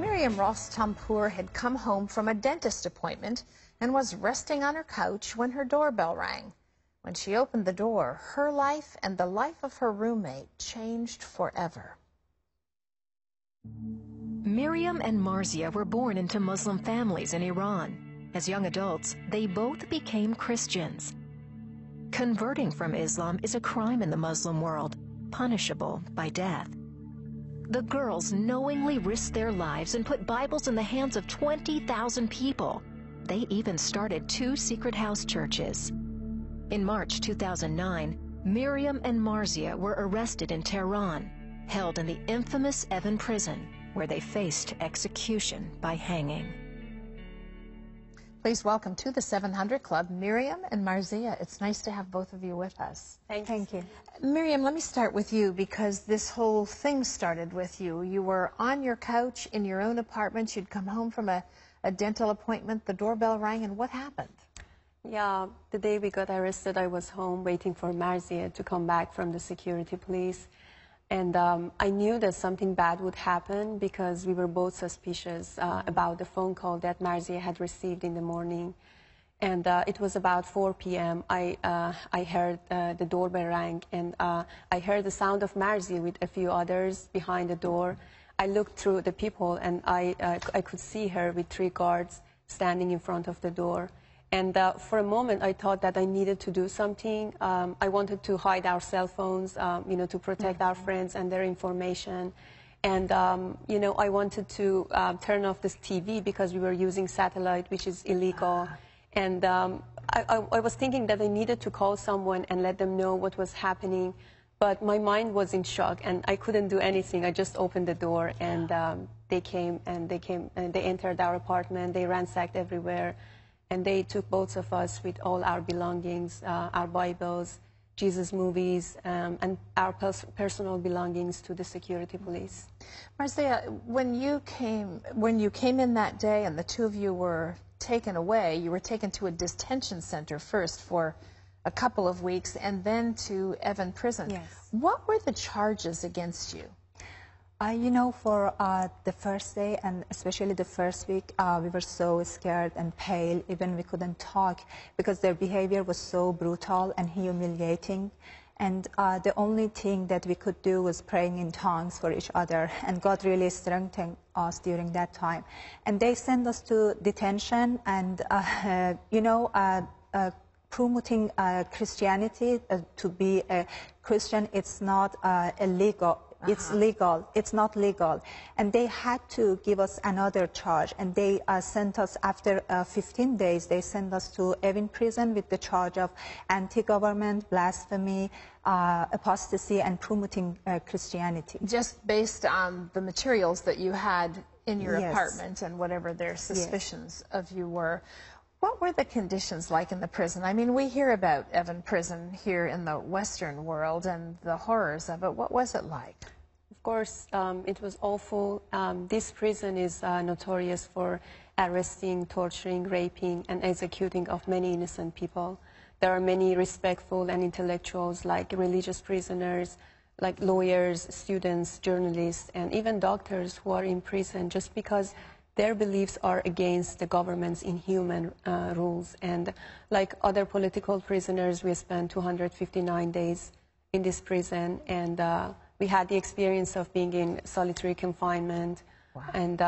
Miriam Rostampour had come home from a dentist appointment and was resting on her couch when her doorbell rang. When she opened the door, her life and the life of her roommate changed forever. Miriam and Marzia were born into Muslim families in Iran. As young adults, they both became Christians. Converting from Islam is a crime in the Muslim world, punishable by death. The girls knowingly risked their lives and put Bibles in the hands of 20,000 people. They even started 2 secret house churches. In March 2009, Miriam and Marzia were arrested in Tehran, held in the infamous Evin prison, where they faced execution by hanging. Please welcome to the 700 Club, Miriam and Marzia. It's nice to have both of you with us. Thank you. Miriam, let me start with you because this whole thing started with you. You were on your couch in your own apartment. You'd come home from a dental appointment. The doorbell rang, and what happened? Yeah, the day we got arrested, I was home waiting for Marzia to come back from the security police. And I knew that something bad would happen because we were both suspicious about the phone call that Marzia had received in the morning. And it was about 4 p.m. I heard the doorbell rang, and I heard the sound of Marzia with a few others behind the door. I looked through the people, and I could see her with 3 guards standing in front of the door. And for a moment, I thought that I needed to do something. I wanted to hide our cell phones, to protect our friends and their information. And, I wanted to turn off this TV because we were using satellite, which is illegal. And I was thinking that I needed to call someone and let them know what was happening. But my mind was in shock, and I couldn't do anything. I just opened the door, and they came, and they entered our apartment. They ransacked everywhere. And they took both of us with all our belongings, our Bibles, Jesus movies, and our personal belongings to the security police. Marzia, when you came in that day and the 2 of you were taken away, you were taken to a detention center first for a couple of weeks and then to Evin prison. Yes. What were the charges against you? For the first day, and especially the first week, we were so scared and pale. Even we couldn't talk because their behavior was so brutal and humiliating. And the only thing that we could do was praying in tongues for each other. And God really strengthened us during that time. And they sent us to detention and, promoting Christianity. To be a Christian, it's not illegal. It's legal. It's not legal. And they had to give us another charge. And they sent us, after 15 days, they sent us to Evin prison with the charge of anti-government, blasphemy, apostasy, and promoting Christianity. Just based on the materials that you had in your Yes. apartment and whatever their suspicions of you were. What were the conditions like in the prison? I mean, we hear about Evin prison here in the Western world and the horrors of it. What was it like? Of course, it was awful. This prison is notorious for arresting, torturing, raping, and executing of many innocent people. There are many respectful and intellectuals, like religious prisoners, like lawyers, students, journalists, and even doctors who are in prison just because their beliefs are against the government's inhuman rules. And like other political prisoners, we spent 259 days in this prison, and we had the experience of being in solitary confinement. Wow. And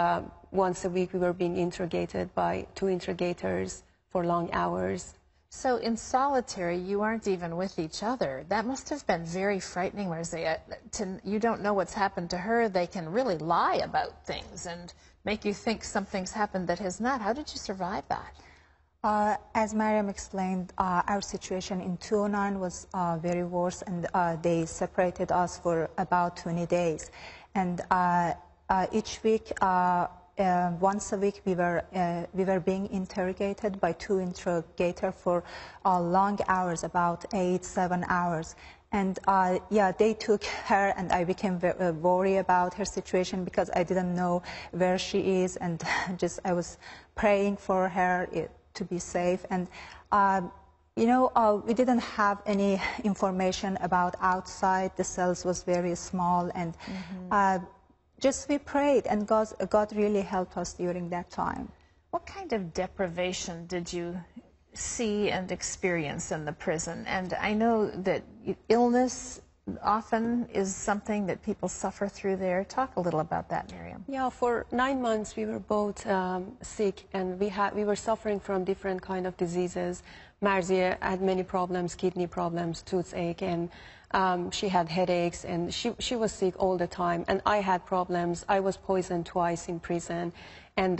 once a week we were being interrogated by 2 interrogators for long hours. So in solitary, you aren't even with each other. That must have been very frightening, Marzia. You don't know what's happened to her. They can really lie about things and make you think something's happened that has not. How did you survive that? As Mariam explained, our situation in 2009 was very worse, and they separated us for about 20 days. And each week, once a week, we were being interrogated by 2 interrogators for long hours, about 8-7 hours. And they took her, and I became worried about her situation because I didn't know where she is, and I was praying for her to be safe. And we didn't have any information about outside. The cells was very small, and just we prayed, and God really helped us during that time. What kind of deprivation did you see and experience in the prison? And I know that illness often is something that people suffer through there. Talk a little about that, Miriam. Yeah, for 9 months we were both sick, and we were suffering from different kind of diseases. Marzia had many problems, kidney problems, toothache, and she had headaches, and she was sick all the time. And I had problems. I was poisoned twice in prison. And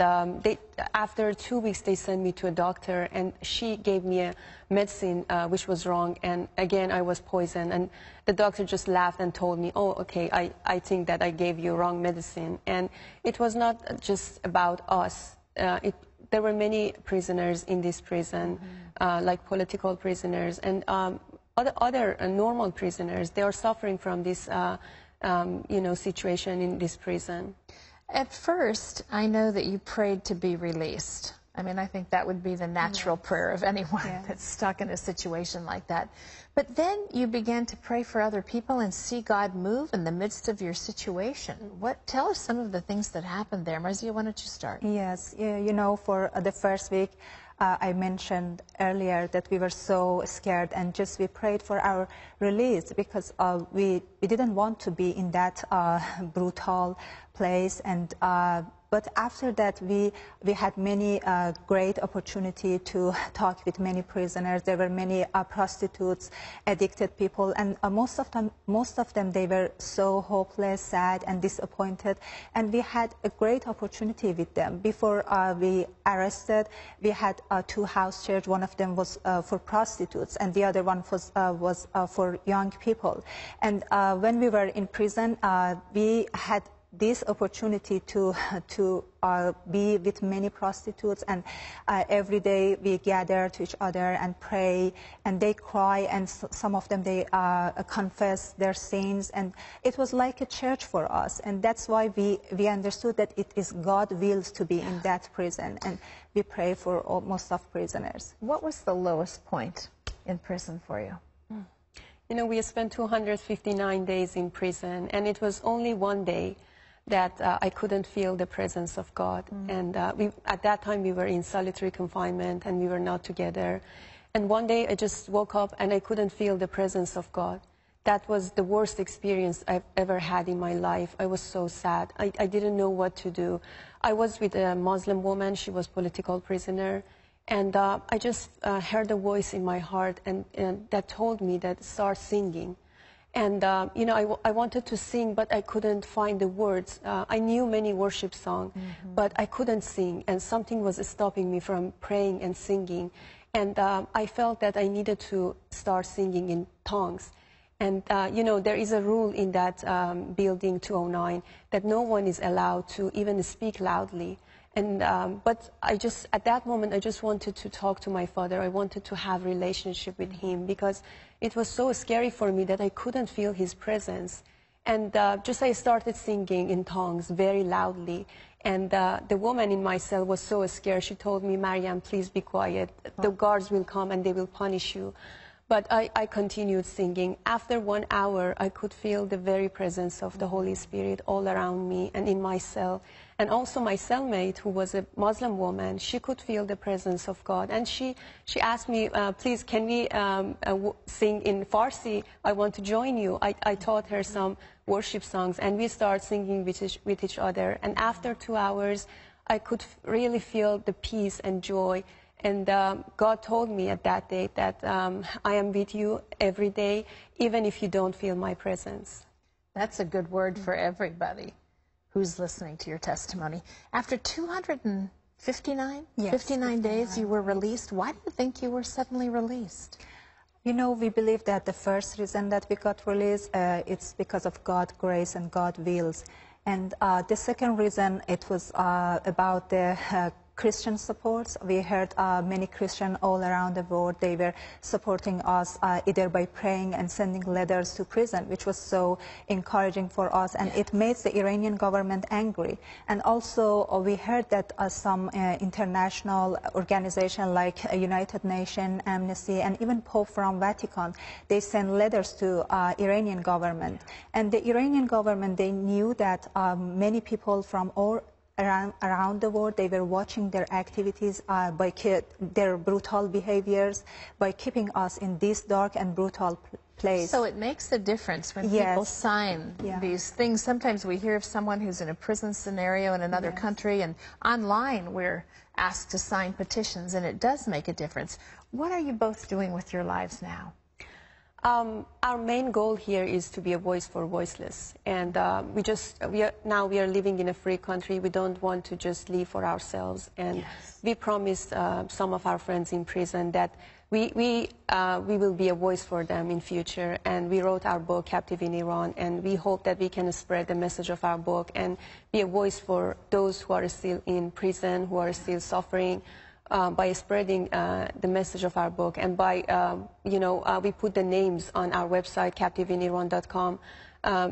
after 2 weeks, they sent me to a doctor, and she gave me a medicine which was wrong. And again, I was poisoned. And the doctor just laughed and told me, oh, okay, I think that I gave you wrong medicine. And it was not just about us. There were many prisoners in this prison, like political prisoners and other normal prisoners. They are suffering from this situation in this prison. At first, I know that you prayed to be released. I mean, I think that would be the natural prayer of anyone that's stuck in a situation like that. But then you began to pray for other people and see God move in the midst of your situation. Tell us some of the things that happened there. Marzia, why don't you start? Yes, you know, for the first week, I mentioned earlier that we were so scared, and just we prayed for our release, because we didn't want to be in that brutal place. And but after that, we had many great opportunity to talk with many prisoners. There were many prostitutes, addicted people, and most of them, they were so hopeless, sad, and disappointed. And we had a great opportunity with them. Before we arrested, we had 2 house church. One of them was for prostitutes, and the other one was for young people. And when we were in prison, we had this opportunity to be with many prostitutes, and every day we gather to each other and pray, and they cry, and some of them, they confess their sins, and it was like a church for us. And that's why we understood that it is God's will to be in that prison, and we pray for most of prisoners. What was the lowest point in prison for you? You know, we spent 259 days in prison, and it was only one day that I couldn't feel the presence of God. And at that time, we were in solitary confinement, and we were not together. And one day, I just woke up, and I couldn't feel the presence of God. That was the worst experience I've ever had in my life. I was so sad. I didn't know what to do. I was with a Muslim woman. She was political prisoner. And I just heard a voice in my heart and that told me that start singing. And, you know, I wanted to sing, but I couldn't find the words. I knew many worship songs, but I couldn't sing. And something was stopping me from praying and singing. And I felt that I needed to start singing in tongues. And, you know, there is a rule in that building 209 that no one is allowed to even speak loudly. And, but at that moment, I just wanted to talk to my father. I wanted to have a relationship with him, because it was so scary for me that I couldn't feel his presence. And I started singing in tongues very loudly. And the woman in my cell was so scared. She told me, Mariam, please be quiet. The guards will come and they will punish you. But I continued singing. After 1 hour, I could feel the very presence of the Holy Spirit all around me and in my cell. And also my cellmate, who was a Muslim woman, she could feel the presence of God. And she asked me, please, can we sing in Farsi? I want to join you. I taught her some worship songs, and we started singing with each other. And after 2 hours, I could really feel the peace and joy. And God told me at that day that I am with you every day, even if you don't feel my presence. That's a good word for everybody who's listening to your testimony. After 59 days, you were released. Why do you think you were suddenly released? You know, we believe that the first reason that we got released, it's because of God's grace and God's wills. And the second reason, it was about the Christian supports. We heard many Christians all around the world, they were supporting us either by praying and sending letters to prison, which was so encouraging for us, and it made the Iranian government angry. And also we heard that some international organizations like United Nations, Amnesty, and even Pope from Vatican, they sent letters to Iranian government. And the Iranian government, they knew that many people from all around the world, they were watching their activities, by their brutal behaviors, by keeping us in this dark and brutal place. So it makes a difference when people sign these things. Sometimes we hear of someone who's in a prison scenario in another country, and online we're asked to sign petitions, and it does make a difference. What are you both doing with your lives now? Our main goal here is to be a voice for voiceless, and we are living in a free country. We don't want to just live for ourselves, and we promised some of our friends in prison that we will be a voice for them in future. And we wrote our book, Captive in Iran, and we hope that we can spread the message of our book and be a voice for those who are still in prison, who are still suffering. By spreading the message of our book, and by, we put the names on our website, captiveiniran.com,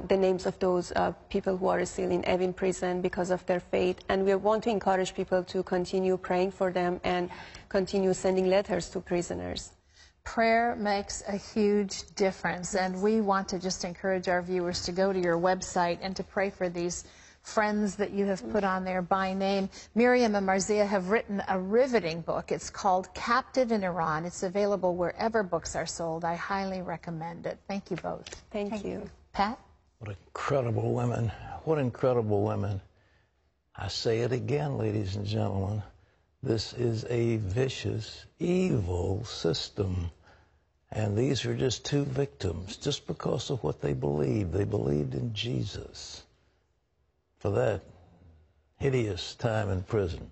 the names of those people who are still in Evin prison because of their faith. And we want to encourage people to continue praying for them and continue sending letters to prisoners. Prayer makes a huge difference, and we want to just encourage our viewers to go to your website and to pray for these friends that you have put on there by name. Miriam and Marzieh have written a riveting book. It's called Captive in Iran. It's available wherever books are sold. I highly recommend it. Thank you both. Thank you. Pat? What incredible women. What incredible women. I say it again, ladies and gentlemen. This is a vicious, evil system. And these are just two victims, just because of what they believed. They believed in Jesus for that hideous time in prison.